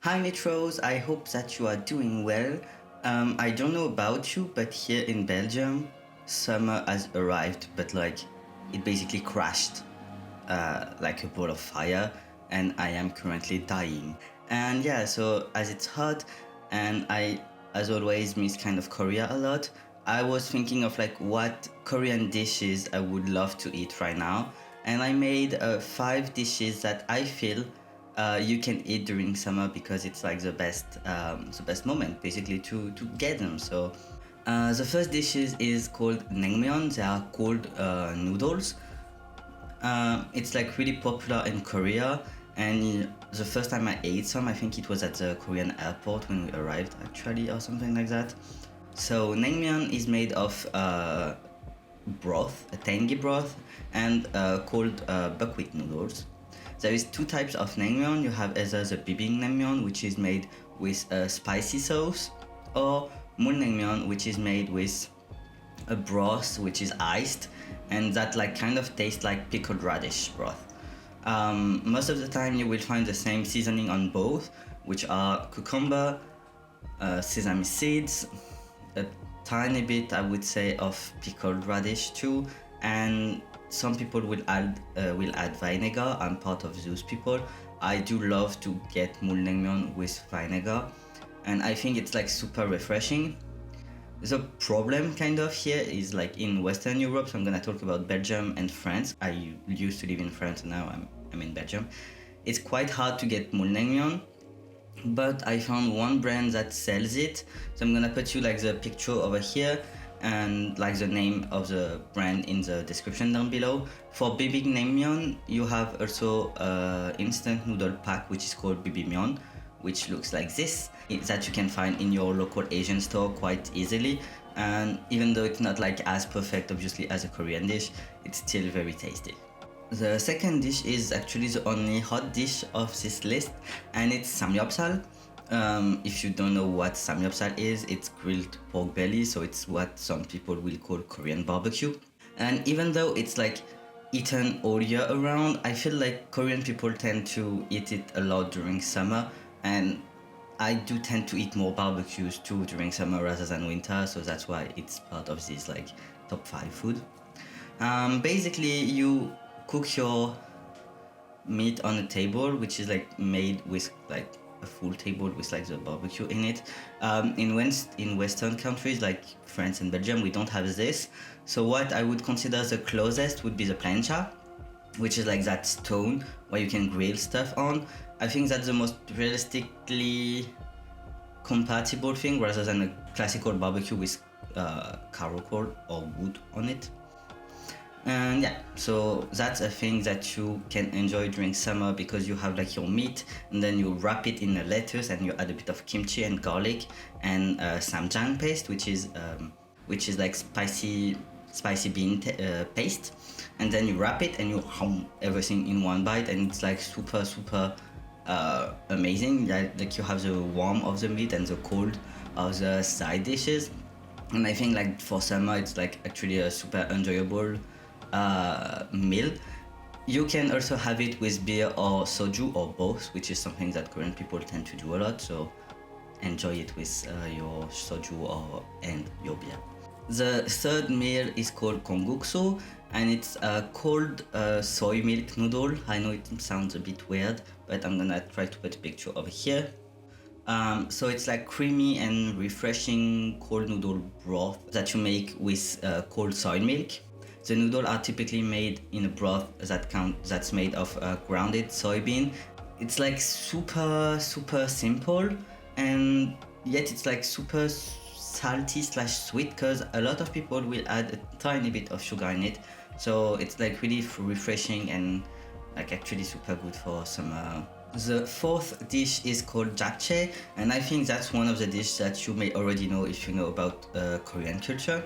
Hi Nitroz, I hope that you are doing well. I don't know about you, but here in Belgium, summer has arrived, but like it basically crashed like a ball of fire, and I am currently dying. And yeah, so as it's hot, and I, as always, miss kind of Korea a lot, I was thinking of like what Korean dishes I would love to eat right now, and I made 5 dishes that I feel you can eat during summer because it's like the best moment basically to get them. So the first is called Naengmyeon. They are called noodles. It's like really popular in Korea, and the first time I ate some, I think it was at the Korean airport when we arrived actually, or something like that. So naengmyeon is made of broth, a tangy broth, and called buckwheat noodles. There is 2 types of naengmyeon. You have either the bibing naengmyeon, which is made with a spicy sauce, or mul naengmyeon, which is made with a broth which is iced, and that like kind of tastes like pickled radish broth. Most of the time you will find the same seasoning on both, which are cucumber, sesame seeds, a tiny bit I would say of pickled radish too, and some people will add vinegar. I'm part of those people. I do love to get mul naengmyeon with vinegar, and I think it's like super refreshing. The problem kind of here is like in Western Europe, so I'm gonna talk about Belgium and France. I used to live in France and now I'm in Belgium. It's quite hard to get mul naengmyeon, but I found one brand that sells it. So I'm gonna put you like the picture over here and like the name of the brand in the description down below. For bibing naengmyeon, you have also instant noodle pack which is called bibimyeon, which looks like this, that you can find in your local Asian store quite easily. And even though it's not like as perfect obviously as a Korean dish, it's still very tasty. The second dish is actually the only hot dish of this list, and it's samgyeopsal. If you don't know what samgyeopsal is, it's grilled pork belly, so it's what some people will call Korean barbecue. And even though it's like eaten all year around, I feel like Korean people tend to eat it a lot during summer, and I do tend to eat more barbecues too during summer rather than winter, so that's why it's part of this like top 5 food. Basically, you cook your meat on a table, which is like made with like a full table with like the barbecue in it. In Western countries like France and Belgium, we don't have this. So what I would consider the closest would be the plancha, which is like that stone where you can grill stuff on. I think that's the most realistically compatible thing rather than a classical barbecue with charcoal or wood on it. And yeah, so that's a thing that you can enjoy during summer because you have like your meat and then you wrap it in a lettuce and you add a bit of kimchi and garlic and samjang paste, which is like spicy bean paste, and then you wrap it and you hum everything in one bite, and it's like super amazing. Like you have the warmth of the meat and the cold of the side dishes, and I think like for summer it's like actually a super enjoyable meal. You can also have it with beer or soju or both, which is something that Korean people tend to do a lot, so enjoy it with your soju and your beer. The third meal is called kongguksu, and it's a cold soy milk noodle. I know it sounds a bit weird, but I'm gonna try to put a picture over here. So it's like creamy and refreshing cold noodle broth that you make with cold soy milk. The noodles are typically made in a broth that's made of grounded soybean. It's like super simple, and yet it's like super salty slash sweet because a lot of people will add a tiny bit of sugar in it. So it's like really refreshing and like actually super good for summer. The fourth dish is called Japchae, and I think that's one of the dishes that you may already know if you know about Korean culture.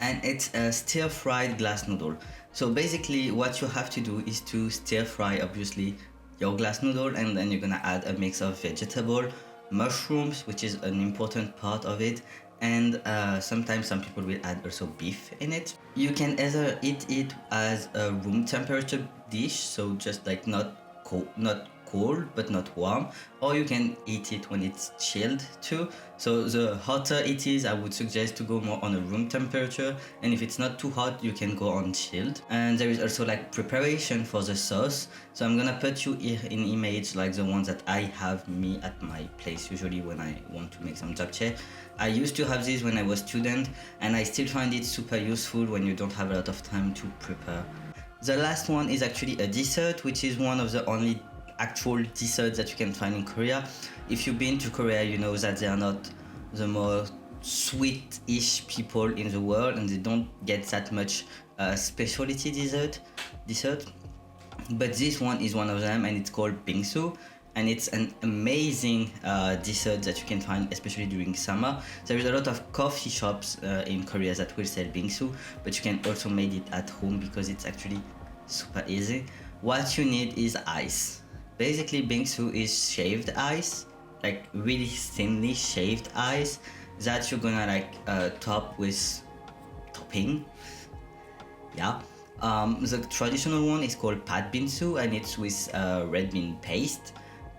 And it's a stir-fried glass noodle. So basically what you have to do is to stir fry obviously your glass noodle, and then you're gonna add a mix of vegetable, mushrooms, which is an important part of it, and sometimes some people will add also beef in it. You can either eat it as a room temperature dish, so just like not cold but not warm, or you can eat it when it's chilled too. So the hotter it is, I would suggest to go more on a room temperature, and if it's not too hot, you can go on chilled. And there is also like preparation for the sauce, so I'm gonna put you here in image like the ones that I have me at my place usually when I want to make some japchae. I used to have this when I was student, and I still find it super useful when you don't have a lot of time to prepare. The last one is actually a dessert, which is one of the only actual desserts that you can find in Korea. If you've been to Korea, you know that they are not the more sweet-ish people in the world, and they don't get that much specialty dessert. But this one is one of them, and it's called bingsu. And it's an amazing dessert that you can find, especially during summer. There is a lot of coffee shops in Korea that will sell bingsu, but you can also make it at home because it's actually super easy. What you need is ice. Basically, bingsu is shaved ice, like really thinly shaved ice that you're gonna like top with topping. Yeah. The traditional one is called pad bingsu, and it's with red bean paste.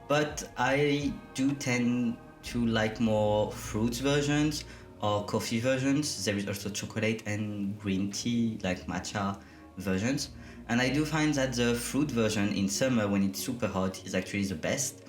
But I do tend to like more fruit versions or coffee versions. There is also chocolate and green tea, like matcha versions. And I do find that the fruit version in summer, when it's super hot, is actually the best.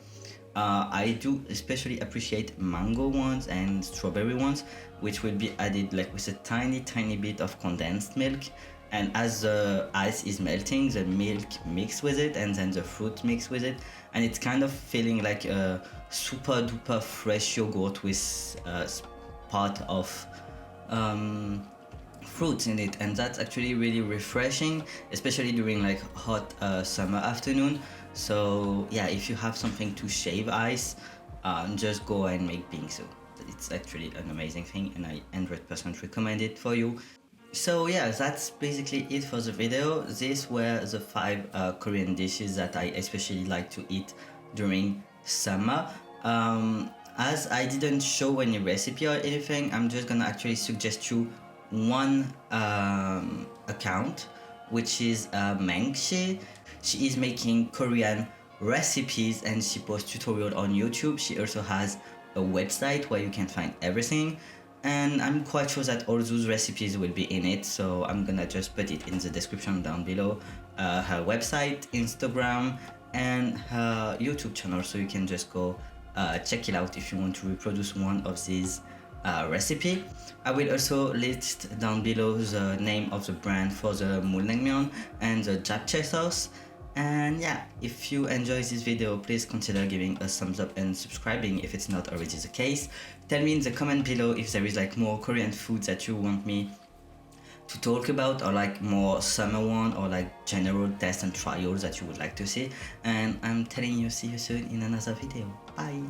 I do especially appreciate mango ones and strawberry ones, which will be added like with a tiny bit of condensed milk. And as the ice is melting, the milk mix with it, and then the fruit mix with it, and it's kind of feeling like a super duper fresh yogurt with part of fruits in it, and that's actually really refreshing, especially during like hot summer afternoon. So yeah, if you have something to shave ice, just go and make bingsu. It's actually an amazing thing, and I 100% recommend it for you. So yeah, that's basically it for the video. These were the 5 Korean dishes that I especially like to eat during summer. As I didn't show any recipe or anything, I'm just gonna actually suggest you one account, which is Wang. She is making Korean recipes and she posts tutorial on YouTube. She also has a website where you can find everything. And I'm quite sure that all those recipes will be in it, so I'm gonna just put it in the description down below. Her website, Instagram, and her YouTube channel, so you can just go check it out if you want to reproduce one of these recipe. I will also list down below the name of the brand for the Naengmyeon and the Japchae sauce. And yeah, if you enjoyed this video, please consider giving a thumbs up and subscribing if it's not already the case. Tell me in the comment below if there is like more Korean food that you want me to talk about, or like more summer one, or like general tests and trials that you would like to see. And I'm telling you, see you soon in another video. Bye!